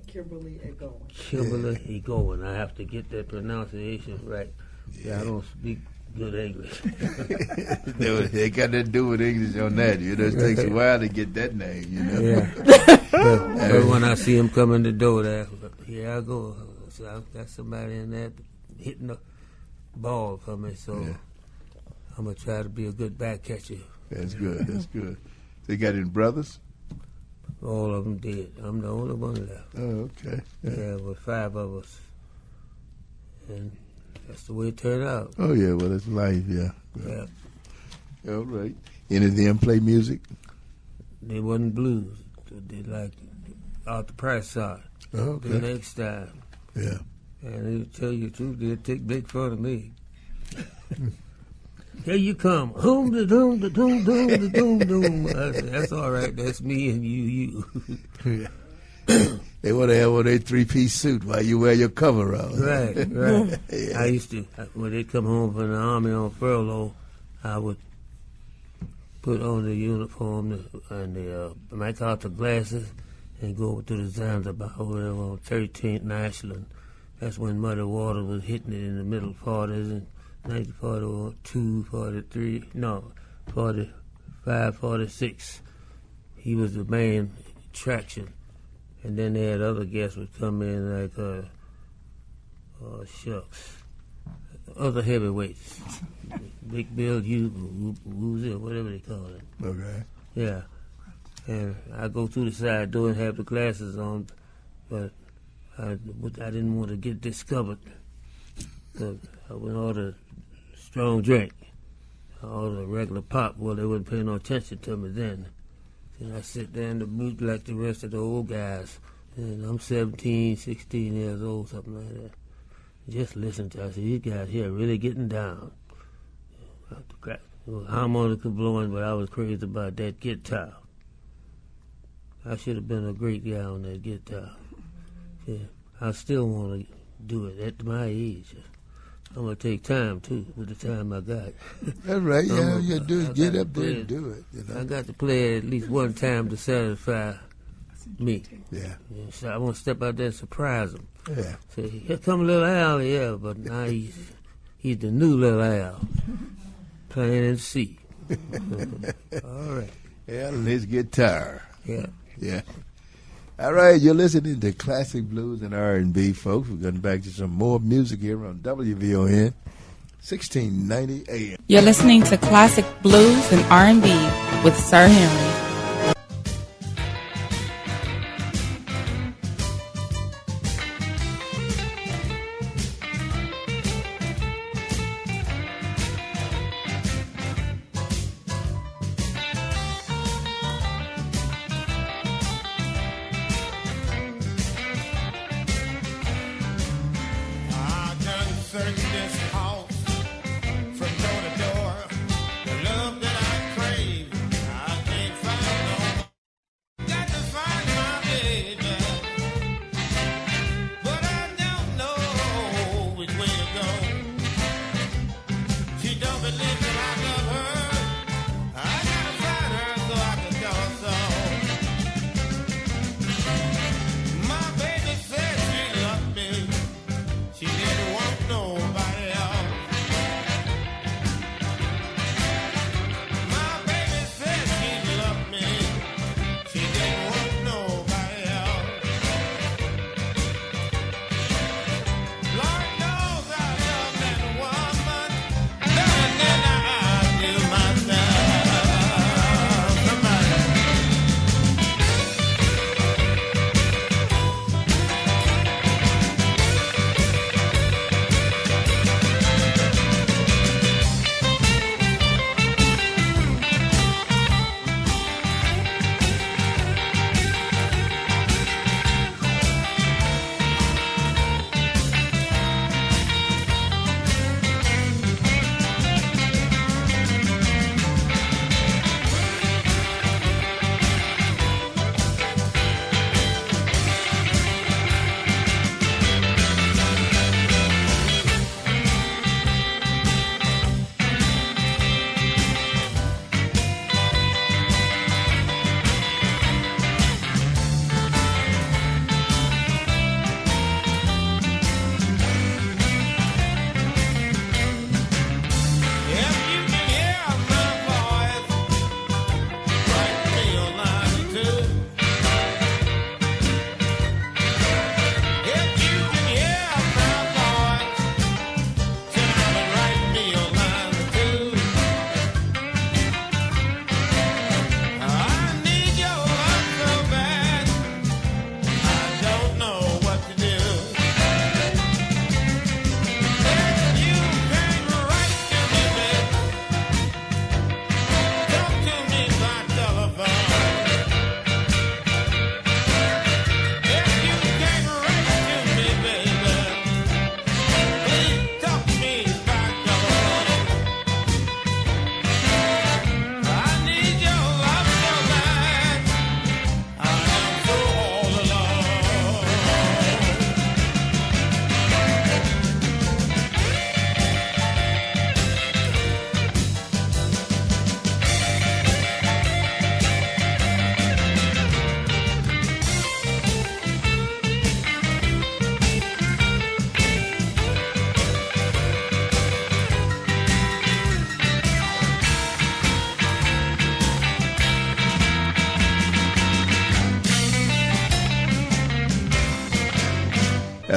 Kimberly Egoin. Kimberly Egoin. I have to get that pronunciation right. Yeah, I don't speak good English. They got nothing to do with English on that. You know, it takes a while to get that name, you know. Yeah. But when I see him come in the door there, here I go. So I've got somebody in there hitting the ball for me, so Yeah. I'm going to try to be a good back catcher. That's good. That's good. They got any brothers? All of them did. I'm the only one left. Oh, okay. Yeah, with 5 of us. And that's the way it turned out. Oh, yeah. Well, it's life, yeah. Yeah. All right. Any of them play music? They wasn't blues. They like Arthur Price side. Oh, The okay. next time. Yeah. And to tell you the truth, they'd take big fun of me. Here you come. Hoom da doom da doom doom da doom doom. I said, that's all right. That's me and you. They want to have on their 3-piece suit while you wear your coverall. Right, right. Yeah. I used to, when they'd come home from the army on furlough, I would put on the uniform and the MacArthur glasses and go over to the Zanzibar over there on 13th and Ashland. That's when Muddy Water was hitting it in the middle 40s and 1942, 43, no, 45, 46. He was the main attraction. And then they had other guests would come in like, other heavyweights. Big Bill Woozy or whatever they call it. Okay. Yeah. And I go through the side door and have the glasses on, but I didn't want to get discovered. So I went order strong drink. I ordered a regular pop. Well, they wouldn't pay no attention to me then. And I sit there in the booth like the rest of the old guys. And I'm 17, 16 years old, something like that. Just listen to us. These guys here are really getting down. Harmonica blowing, but I was crazy about that guitar. I should have been a great guy on that guitar. Yeah, I still want to do it at my age. I'm going to take time, too, with the time I got. That's right. Yeah, I'm you do. I Get gotta up there play and it. do it. You know? I got to play it at least one time to satisfy me. Yeah. Yeah, so I want to step out there and surprise him. Yeah. Say, here come little Al, yeah, but now he's the new little Al, playing in C. All right. Yeah, and his guitar. Yeah. Yeah. All right, you're listening to Classic Blues and R&B, folks. We're going back to some more music here on WVON, 1690 AM. You're listening to Classic Blues and R&B with Sir Henry.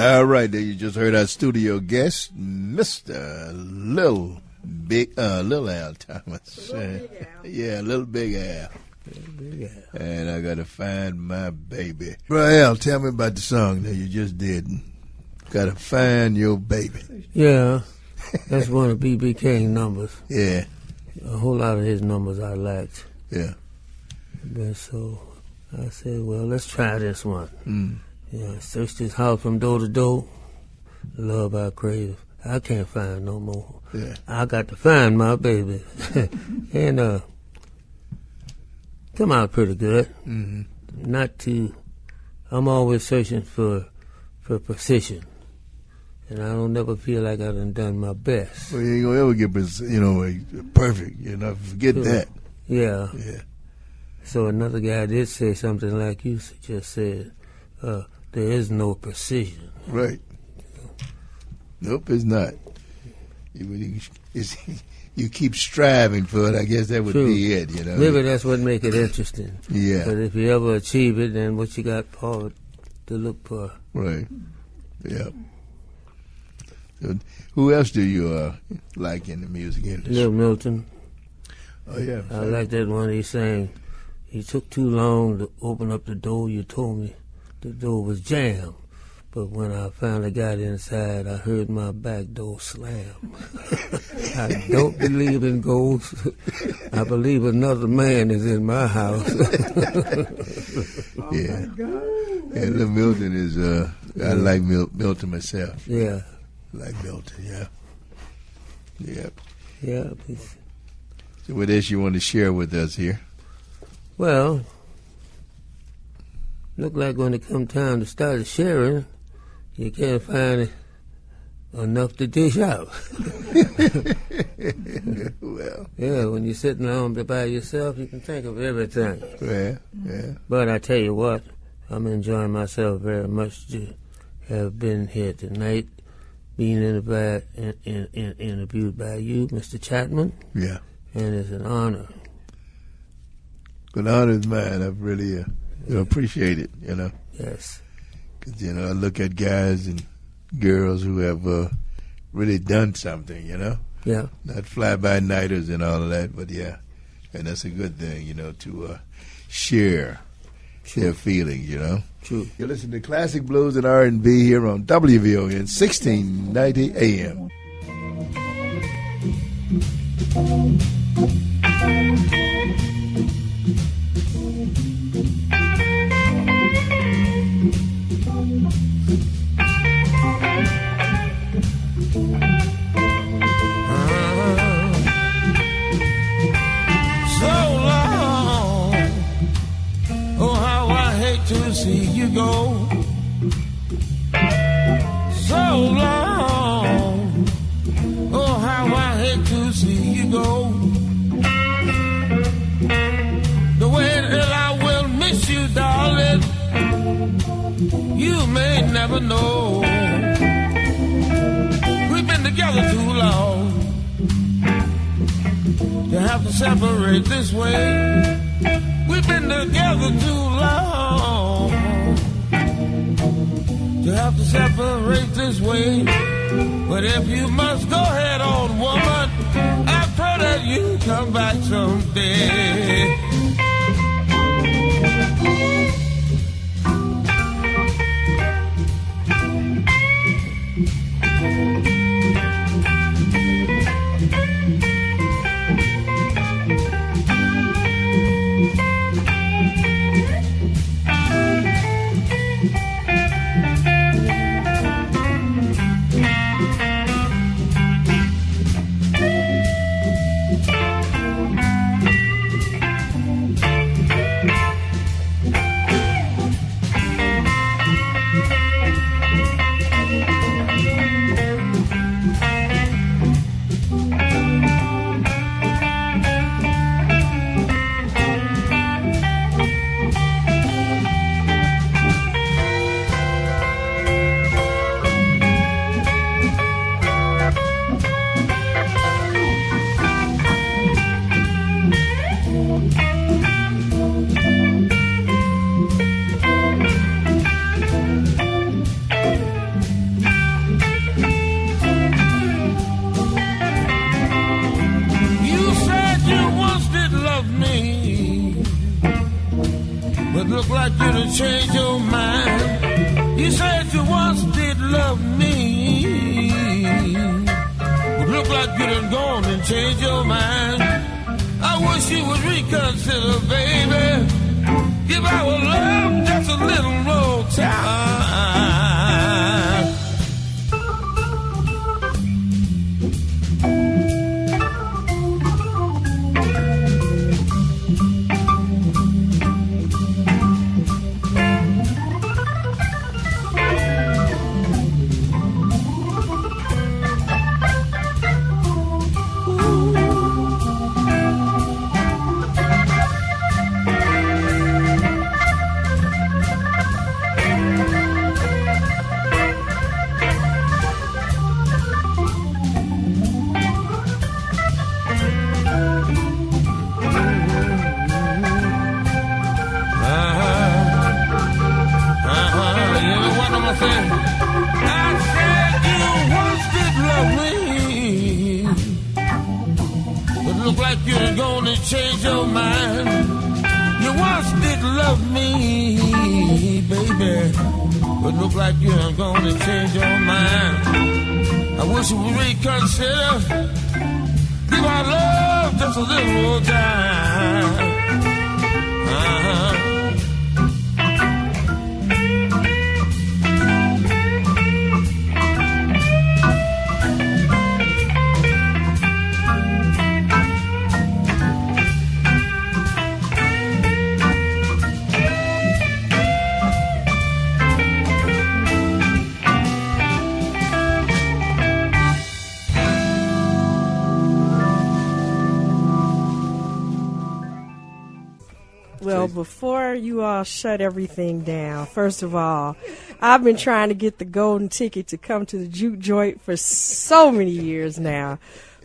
All right, there you just heard our studio guest, Mr. Lil Al Thomas. Yeah, Little Big Al. And I gotta find my baby. Bro, Al, tell me about the song that you just did. Gotta find your baby. Yeah, that's one of B.B. King's numbers. Yeah. A whole lot of his numbers I liked. Yeah. And so I said, well, let's try this one. Mm. Yeah, searched his house from door to door. Love I crave. I can't find no more. Yeah. I got to find my baby. And come out pretty good. Mm-hmm. Not too. I'm always searching for precision. And I don't never feel like I done my best. Well, you ain't gonna ever get, perfect. Forget that. Yeah. Yeah. So another guy did say something like you just said, there is no precision. Right. Nope, it's not. You keep striving for it. I guess that would be it, Maybe that's what make it interesting. Yeah. But if you ever achieve it, then what you got forward to look for. Right. Yeah. So who else do you like in the music industry? Little Milton. Oh, yeah. I like that one he sang. He took too long to open up the door. You told me the door was jammed. But when I finally got inside, I heard my back door slam. I don't believe in ghosts. I believe another man is in my house. Yeah. And Little Milton is, I like Milton myself. Yeah. I like Milton, yeah. Yeah. Yeah. So what else you want to share with us here? Well, look like when it come time to start sharing, you can't find enough to dish out. Well. Yeah, when you're sitting home by yourself, you can think of everything. Yeah, yeah. But I tell you what, I'm enjoying myself very much to have been here tonight, being interviewed by you, Mr. Chapman. Yeah. And it's an honor. An honor is mine. I really appreciate it, Yes. Because, I look at guys and girls who have really done something, Yeah. Not fly-by-nighters and all of that, but yeah. And that's a good thing, to share their feelings, True. You listen to Classic Blues and R&B here on WVON 1690 AM. To see you go so long. Oh, how I hate to see you go. The way that I will miss you, darling, you may never know. We've been together too long to have to separate this way. We've been together too long to have to separate this way. But if you must go ahead on, woman, I pray that you come back someday. like you done changed your mind. You said you once did love me. But look like you done gone and changed your mind. I wish you would reconsider, baby. Give our love just a little more time. Change your mind. You once did love me, baby, but look like you're gonna change your mind. I wish you would reconsider. Give our love just a little more time. Well, before you all shut everything down, first of all, I've been trying to get the golden ticket to come to the juke joint for so many years now.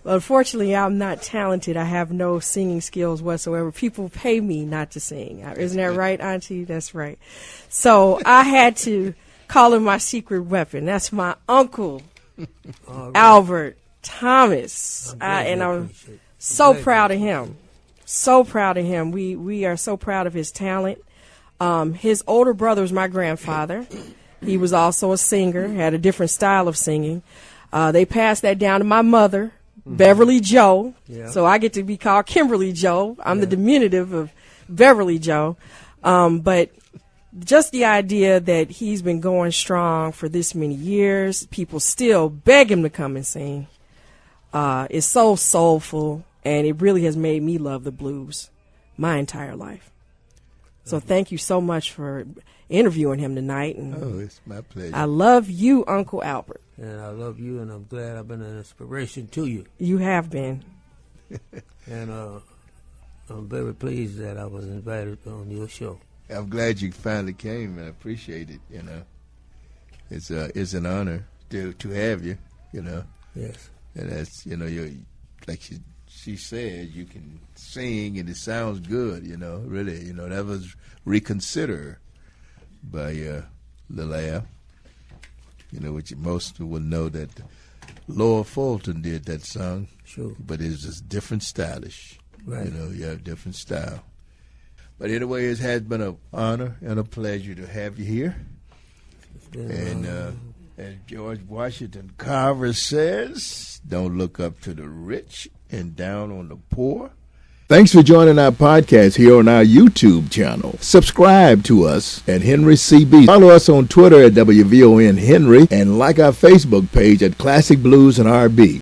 Unfortunately, I'm not talented. I have no singing skills whatsoever. People pay me not to sing. Isn't that right, Auntie? That's right. So I had to call in my secret weapon. That's my uncle, Albert Thomas. And I'm so proud of him. So proud of him. We are so proud of his talent. His older brother was my grandfather. He was also a singer, had a different style of singing. They passed that down to my mother, Beverly Joe. Yeah. So I get to be called Kimberly Joe. I'm the diminutive of Beverly Joe. But just the idea that he's been going strong for this many years, people still beg him to come and sing, is so soulful. And it really has made me love the blues my entire life. So thank you so much for interviewing him tonight. And it's my pleasure. I love you, Uncle Albert. And I love you, and I'm glad I've been an inspiration to you. You have been. And I'm very pleased that I was invited on your show. I'm glad you finally came, and I appreciate it. You know, it's an honor to have you. You know. Yes. And that's you're like she said, you can sing and it sounds good, really. That was Reconsider by Lil Al, which most will know that Laura Fulton did that song. Sure. But it's just different stylish. Right. You have different style. But anyway, it has been an honor and a pleasure to have you here. And as George Washington Carver says, don't look up to the rich and down on the poor. Thanks for joining our podcast here on our YouTube channel. Subscribe to us at Henry CB. Follow us on Twitter at WVON Henry and like our Facebook page at Classic Blues and R&B.